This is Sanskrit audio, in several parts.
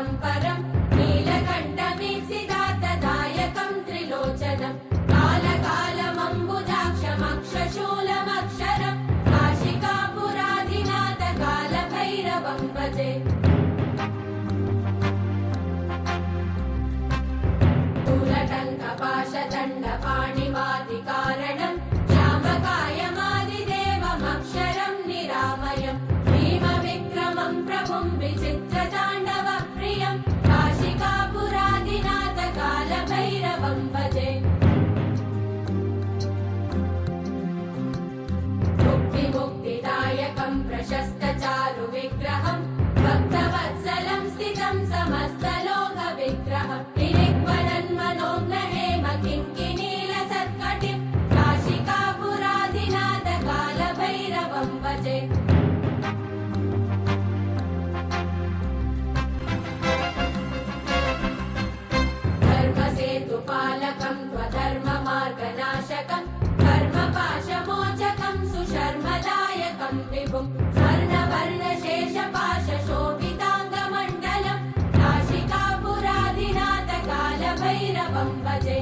कालकालमम्बुजाक्षमक्षशूलमक्षरं परं नीलकण्ठमीप्सितार्थदायकं त्रिलोचनं कालकालमम्बुजाक्षमक्षशूलमक्षरं काशिकापुराधिनाथकालभैरवं भजे शूलटङ्कपाशदण्डपाणिमादिकारणं श्यामकायमादिदेवमक्षरं निरामयं भीमविक्रमं प्रभुं विचित्रताण्डवप्रियं काशिकापुराधिनाथकालभैरवं भजे मुक्तिदायकं प्रशस्तचारुविग्रहं भक्तवत्सलं स्थितं समस्तलोकविग्रहं निरिक्वलन्मनोज्ञहेम किङ्किणीलसत्कटिं काशिकापुराधिनाथकालभैरवं भजे धर्मसेतुपालकं त्वधर्ममार्गनाशकं कर्मपाशमोचकं सुशर्मदायकं विभुं स्वर्णवर्णशेषपाशशोभिताङ्गमण्डलं काशिकापुराधिनाथकालभैरवं भजे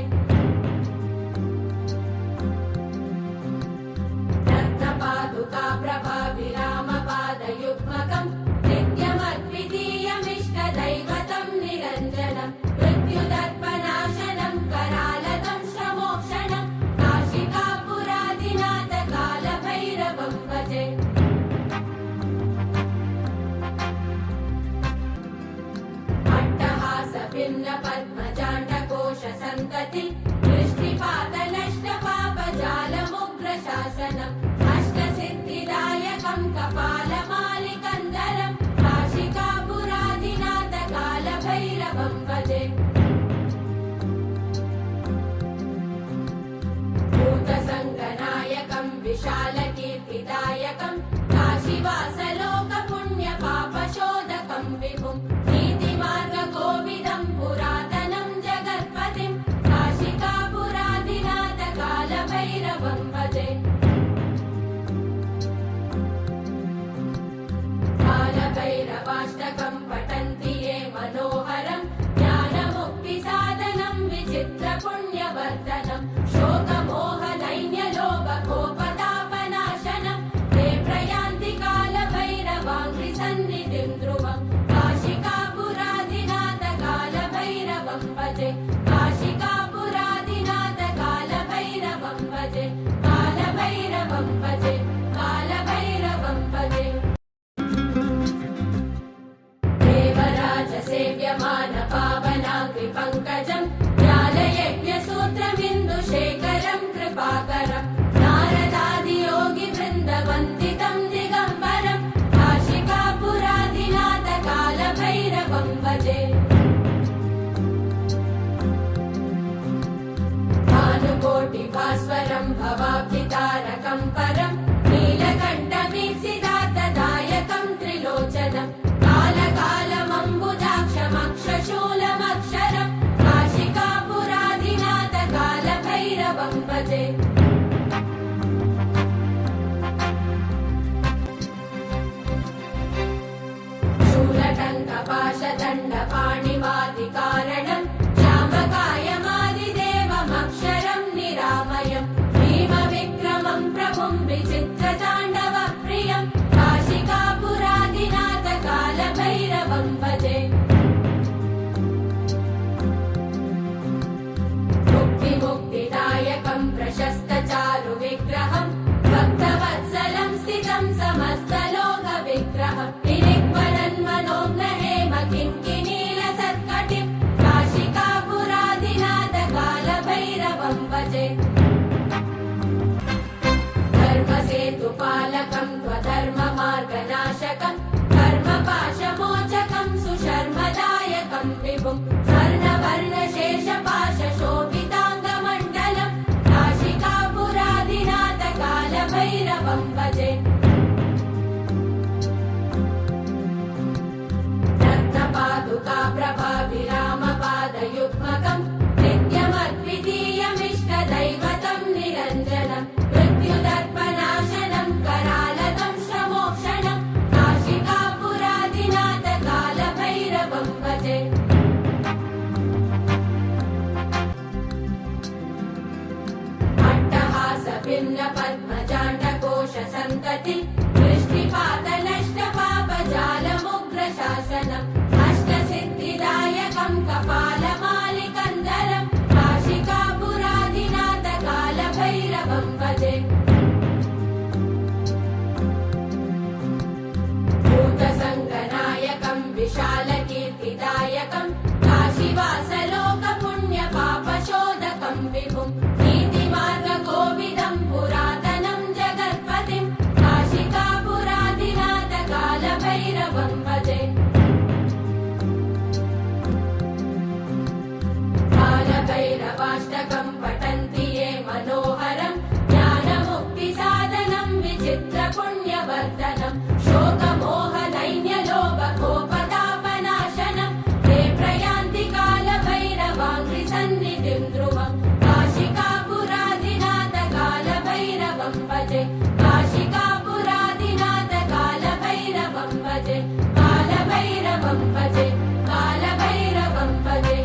रत्नपादुकाप्रभाविरामपादयुग्मकं नित्यमद्वितीयमिष्टदैवतं निरञ्जनं मृत्युदर्पनाशनं करालदं श्रमोक्षणं काशिकापुराधिनाथकालभैरवं भजे अट्टहासभिन्नपद्मजाण्डकोशसन्तति दृष्टिपातनष्टपापजालमुग्रशासनम् अष्टसिद्धिदायकं कपालमालिकन्दरं काशिकापुराधिनाथकालभैरवं भजे भूतसङ्गनायकं विशालकीर्तिदायकं काशीवासलोकपुण्यपापशोधकं विभुं नीतिमार्गकोविदं पुरातनं जगत्पतिं काशिकापुराधिनाथकालभैरवं भजे कालभैरवाष्टकं पठन्ति ये मनोहरं ज्ञानमुक्तिसाधनं विचित्रपुण्यवर्धनं शोकमोहदैन्यलोभकोपतापनाशनं ते प्रयान्ति कालभैरवाङ्घ्रिसन्निधिं ध्रुवं काशिकापुराधिनाथकालभैरवं भजे काशिकापुराधिनाथकालभैरवं भजे कालभैरवं भजे कालभैरवं भजे देवराजसेव्यमानपावनाग्रिपङ्कजं ज्ञानयज्ञसूत्रमिन्दुशेखरं कृपाकरं नारदादियोगिवृन्दवन्दितं दिगम्बरं काशिकापुराधिनाथकालभैरवं भजे भानुकोटिभास्वरं भवाब्धितारकं परं नीलकण्ठमीप्सितार्थदायकं त्रिलोचनं कालकालमम्बुजाक्षमक्षशूलमक्षरं काशिकापुराधिनाथकालभैरवं भजे शूलटङ्कपाशदण्डपाणिमादिकारणं श्यामकायमादिदेवमक्षरं निरामयं भीमविक्रमं प्रभुं विचित्रताण्डवप्रियं काशिकापुराधिनाथकालभैरवं भजे मुक्तिदायकं प्रशस्तचारुविग्रहं भक्तवत्सलं स्थितं समस्तलोकविग्रहं निरिक्वलन्मनोज्ञहेम किङ्किणीलसत्कटिं काशिकापुराधिनाथकालभैरवं भजे धर्मसेतुपालकं त्वधर्ममार्गनाशकं कर्मपाशमोचकं सुशर्मदायकं विभुं स्वर्णवर्णशेषपाशशोभिताङ्गमण्डलं काशिकापुराधिनाथकालभैरवं भजे रत्नपादुकाप्रभाविरामपादयुग्मकं नित्यमद्वितीयमिष्टदैवतं निरञ्जनं मृत्युदर्पनाशनं करालदं श्रमोक्षणं काशिकापुराधिनाथकालभैरवं भजे नायकं काशीवासलोकपुण्यपापशोधकं विभुं नीतिमार्गकोविदं पुरातनं जगत्पतिं काशिकापुराधिनाथ कालभैरवं भजे कालभैरवाष्टकं पठन्ति ये मनोहरं ज्ञानमुक्तिसाधनं विचित्रपुण्यवर्धनं शोकमोहदैन्यलोभकोपतापनाशनं ते प्रयान्ति कालभैरवाङ्घ्रिसन्निधिं ध्रुवं काशिकापुराधिनाथ कालभैरवं भजे काशिकापुराधिनाथ कालभैरवं भजे कालभैरवं भजे कालभैरवं भजे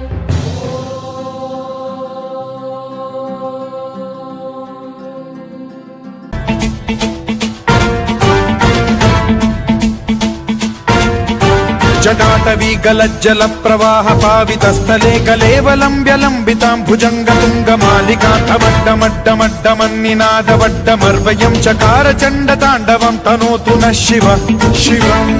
जटाटवी गलज्जल प्रवाह पावितस्थले कलेवलम्ब्यलम्बितां भुजङ्गतुङ्गमालिकान्तवड्डमड्डमड्डमन्निनादवड्डमर्वयं चकार चण्डताण्डवं तनोतु नः शिव शिवम्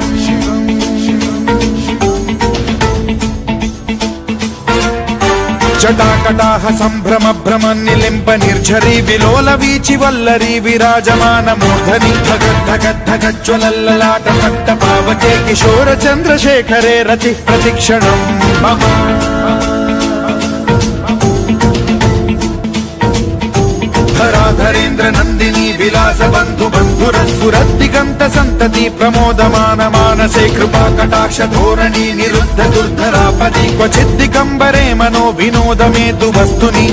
जटाकटाह सम्भ्रम भ्रम निलिम्ब निर्झरी विलोल वीचि वल्लरी विराजमान मूर्धनि धगद्धगद्धगज्ज्वलल्ललाट पट्ट पावके किशोर चन्द्रशेखरे रति प्रतिक्षणम् मम धराधरेन्द्र नन्दिनी विलास बन्धु बन्धुरस्फुरद्दिगन्त सन्तति प्रमोदमान मानसे कृपा कटाक्ष धोरणी निरुद्ध दुर्धरापदि क्वचिद्दिगम्बरे मनो विनोदमेतु वस्तुनि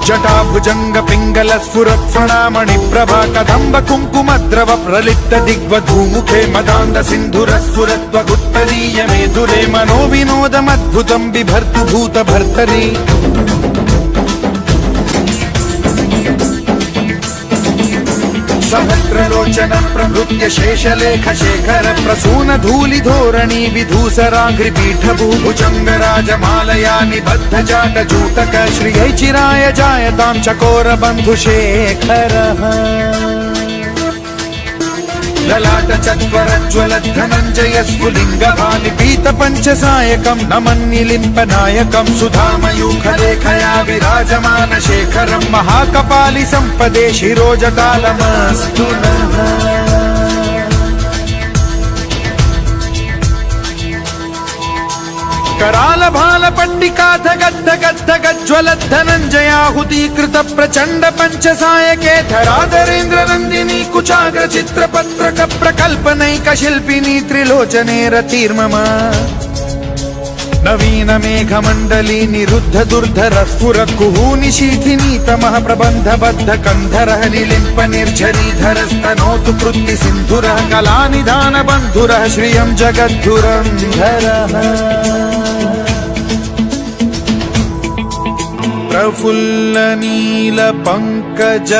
जटाभुजंग पिंगल स्फुरत् फणामणि प्रभा कदम्ब कुङ्कुमद्रव प्रलिप्त दिग्वधूमुखे मदान्ध सिन्धुर स्फुरत्वगुत्तरीय मेधुरे मनो विनोदमद्भुतं बिभर्तु भूत भर्तरि सहस्रलोचन प्रभृत्य शेषलेख शेखर प्रसून धूलि धोरणी विधूसराघ्रिपीठ भूभुजंग राजमालया निबद्ध जाट जूटक श्रियै चिराय जायतां चकोर बन्धु शेखरः ललाट चत्वरज्ज्वल धनञ्जय स्फुलिङ्ग भालिपीत पञ्चसायकं नमन्निलिम्प नायकं सुधामयूखलेखया विराजमान शेखरं महाकपालि सम्पदे शिरोजटालमस्तु नः कराल भाल पट्टिका धगद्धगद्धगज्ज्वल धनञ्जयाहुतीकृत प्रचण्ड पञ्चसायके धराधरेन्द्र नन्दिनी कुचाग्र चित्रपत्रक प्रकल्पनैक शिल्पिनी त्रिलोचने रतिर्मम नवीन मेघमण्डली निरुद्ध दुर्धर स्फुर कुहूनि शीथिनी तमः प्रबन्ध बद्ध कन्धरः निलिम्प निर्झरीधरस्तनोतु कृत्ति सिन्धुरः कलानिधान बन्धुरः श्रियं जगद्धुरन्धरः प्रफुल्ल नील पंकज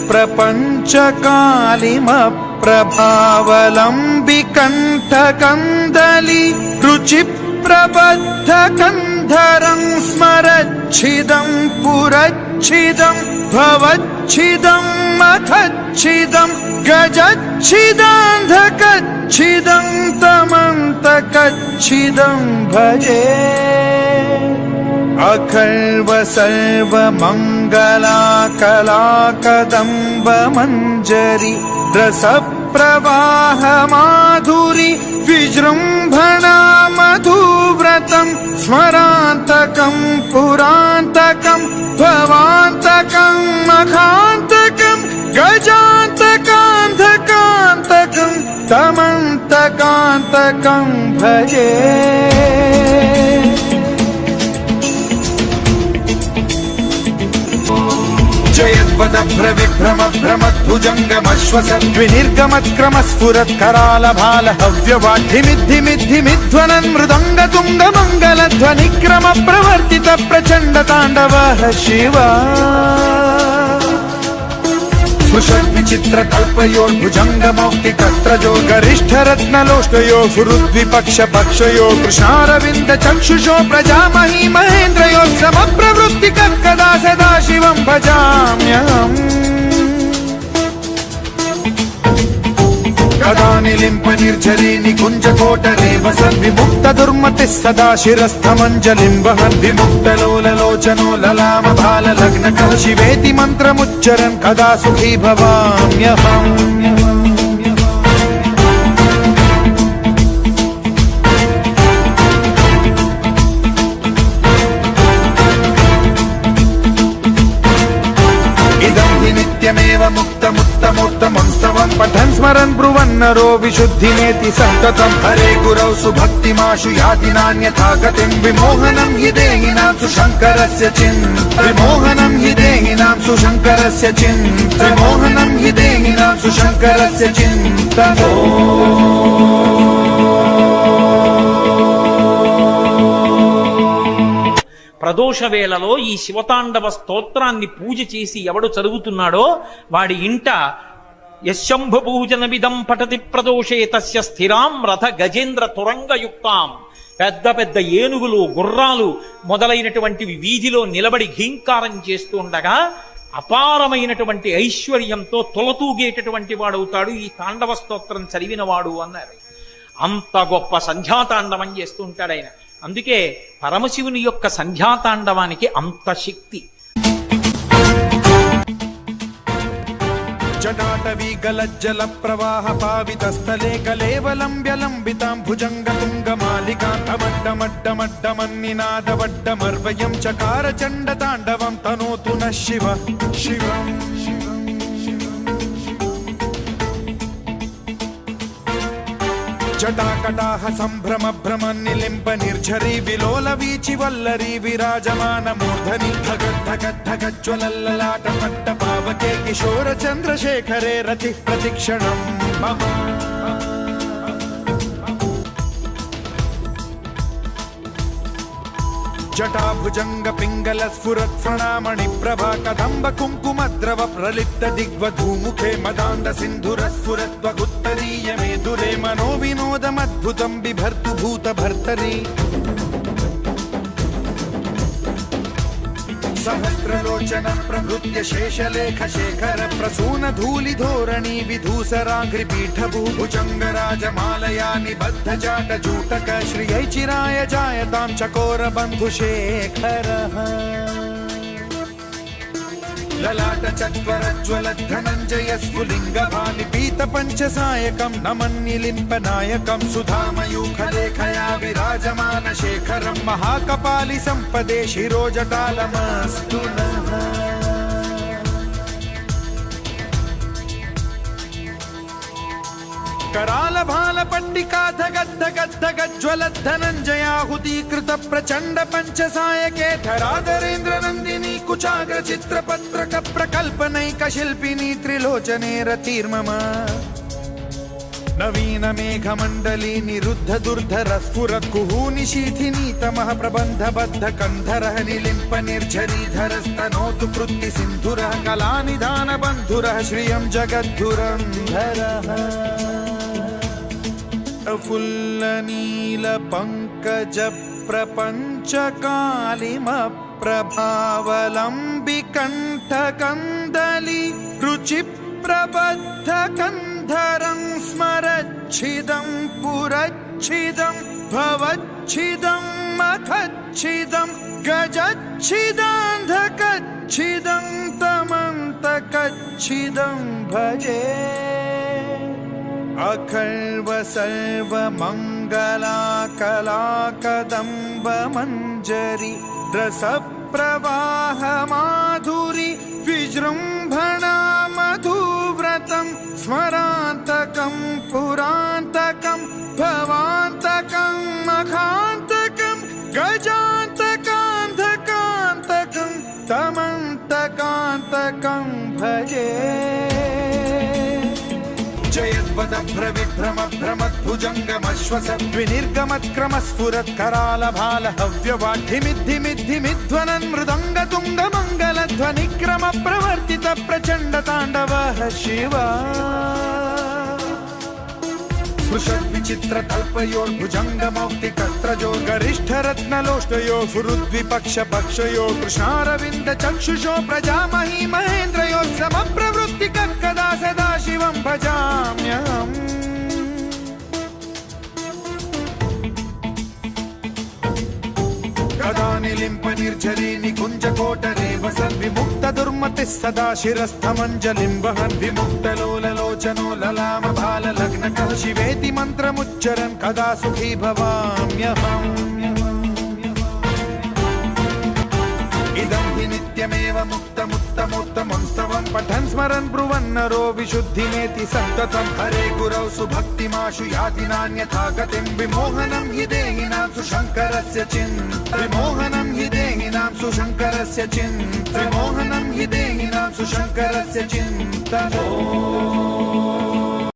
प्रपंच कालिम प्रभावलंबि कंठ कंदली रुचि प्रबद्ध कंधरं स्मरच्छिदं पुरच्छिदं भवच्छिदं मथच्छिदं गजच्छिदान्धकच्छिदं तमन्तकच्छिदं भजे अखर्व सर्व मंगला कला कदम्ब मंजरी रस प्रवाह माधुरी विजृंभणा मधुव्रतं स्मरान्तकं पुरान्तकं भवान्तकं मखान्तकं गजान्तकान्धकान्तकं तमन्तकान्तकं भजे जयद्वदभ्र विभ्रम भ्रमद्भुजङ्गमश्वसद्विनिर्गमत्क्रम स्फुरत् कराल भाल हव्यवाढ्धिमिद्धिमिद्धिमिध्वनन् मृदङ्ग तुङ्ग मङ्गलध्वनिक्रम प्रवर्तित प्रचण्ड ताण्डवः शिवा स्पृशद्विचित्र कल्पयोर्भुजङ्ग मौक्तिकत्रजो गरिष्ठ रत्नलोष्टयो गुरुद्विपक्ष पक्षयो कृष्णारविन्द चक्षुषो प्रजामही महेन्द्रयो समप्रवृत्ति कदा सदा शिवं भजाम्यहम् కదా నిలింప నిర్జరీ నికుంజకోటరేవ సద్విముక్త దుర్మతిः సదా శిరస్థమంజలిం వహన్ విముక్తలోలలోచనో లలామ బాల లగ్న శివేతి మంత్రముచ్చరన్ కదా సుఖీ భవామ్యహం. నిత్యమేవ ముక్తముత్తమోత్తమం పఠన్ స్మరన్ బ్రువన్నరో విశుద్ధినేతి సంతతం హరే గురౌ సుభక్తిమాశు యాతి నాన్యథా గతిం విమోహనం హి దేహినాం సుశంకరస్య చింత విమోహనం హి దేహినాం సుశంకరస్య చింత విమోహనం హి దేహినాం సుశంకరస్య చింత. ప్రదోష వేళలో ఈ శివతాండవ స్తోత్రాన్ని పూజ చేసి ఎవడు చదువుతున్నాడో వాడి ఇంట యశంభుభూజనమిదం పఠతి ప్రదోషే తస్య స్థిరాం రథ గజేంద్ర తురంగయుక్తాం. పెద్ద పెద్ద ఏనుగులు గుర్రాలు మొదలైనటువంటివి వీధిలో నిలబడి ఘీంకారం చేస్తూ ఉండగా అపారమైనటువంటి ఐశ్వర్యంతో తొలతూగేటటువంటి వాడవుతాడు ఈ తాండవ స్తోత్రం చదివినవాడు అన్నారు. అంత గొప్ప సంధ్యాతాండవం చేస్తూ ఉంటాడు ఆయన. అందుకే పరమశివుని యొక్క సంధ్యాతాండవానికి అంత శక్తి. జటాటవీ గలజ్జల ప్రవాహ పావితస్థలే కలేవలంబ్యలంబితాం భుజంగతుంగమాలికాంతమడ్డమడ్డమడ్డమన్నినాదవడ్డమర్వయం చకార చండ తాండవం తనోతు నః శివ శివం. జటాకటాహ సంభ్రమ భ్రమ నిలింప నిర్ఝరీ విలోల వీచి వల్లరీ విరాజమాన మూర్ధని ధగద్ధగద్ధగజ్వలల్లలాట పట్ట పావకే కిశోర చంద్రశేఖరే రతి ప్రతిక్షణం మమ. జటాభుజంగ పింగళ స్ఫురత్ ప్రణామణి ప్రభా కదంబ కుంకుమద్రవ ప్రలిప్త దిగ్వధూముఖే మదాంద సింధుర స్ఫురత్వగుత్తరీయ మేధురే మనో వినోదమద్భుతం బిభర్తు భూత భర్తరి. సహస్రలోచన ప్రభృత్య శేషలేఖ శేఖర ప్రసూన ధూళి ధోరణి విధూసరాఘ్రి పీఠభూ భుజంగరాజమాలయా నిబద్ధ జాట జూటక శ్రియై చిరాయ జాయతాం చకోర బంధు శేఖర. లలాట చత్వరజ్వల ధనంజయ స్ఫులింగ భాని పీత పంచసాయకం నమన్నిలింప నాయకం సుధామయూఖలేఖయా విరాజమాన శేఖరం మహాకపాలి సంపదే శిరోజటాలమస్తు నః. कराल भाल पट्टिका धगद्धगद्धगज्वल धनञ्जयाहुतीकृत प्रचण्ड पञ्चसायके धराधरेन्द्र नन्दिनी कुचाग्र चित्रपत्रक प्रकल्पनैक शिल्पिनी त्रिलोचने रतिर्मम. नवीन मेघमण्डली निरुद्ध दुर्धर स्फुरत् कुहूनि शीथिनी तमः प्रबन्धबद्ध कन्धरः निलिम्प निर्झरीधरस्तनोतु कृत्ति सिन्धुरः कलानिधान बन्धुरः श्रियं जगद्धुरन्धरः. फुल्ल नील पंकज प्रपंच कालिम प्रभावलंबि कंठ कंदली रुचि प्रबद्ध कंधरं स्मरच्छिदं पुरच्छिदं भवच्छिदं मखच्छिदं गजच्छिदान्धकच्छिदं तमन्तकच्छिदं भजे. अखर्व सर्व मंगला कला कदम्ब मंजरी रस प्रवाह माधुरी विजृंभणा मधुव्रतं स्मरान्तकं पुरान्तकं भवान्तकं मखान्तकं गजान्तकान्धकान्तकं तमन्तकान्तकं भजे. जयद्वद भ्रविभ्रम भ्रमद्भुजङ्गमश्वसद्विनिर्गमत्क्रम स्फुरत् कराल भाल हव्यवाढ्यमिद्धिमिद्धिमिध्वनन् मृदङ्ग तुङ्ग मङ्गलध्वनिक्रम प्रवर्तित प्रचण्ड ताण्डवः शिवा. स्पृशद्विचित्र तल्पयोर्भुजङ्गमौक्तिकस्त्रजो गरिष्ठ रत्नलोष्टयो फुरुद्विपक्ष पक्षयो कृष्णारविन्द चक्षुषो प्रजामही महेन्द्रयो समप्रवृत्तिकः कदा सदा शिवं भजाम्यहम्. निलिम्प निर्झरी निकुञ्ज कोटरे वसन् विमुक्त दुर्मतिः सदा शिरस्थमञ्जलिं वहन् विमुक्तलोललोचनो ललाम भाललग्नकः शिवेति मन्त्रमुच्चरन् कदा सुखी भवाम्यहम् इदं हि नित्यमेव मुक्तमुत्तमोत्तमं स्तवं पठन् स्मरन् ब्रुवन्नरो विशुद्धिमेति सन्ततं हरे गुरौ सुभक्तिमाशु याति नान्यथा गतिं विमोहनं हि देहिनां सुशङ्करस्य विमोहनं हि देहिनां सुशङ्करस्य विमोहनं हि देहिनां सुशङ्करस्य चिन्तनम्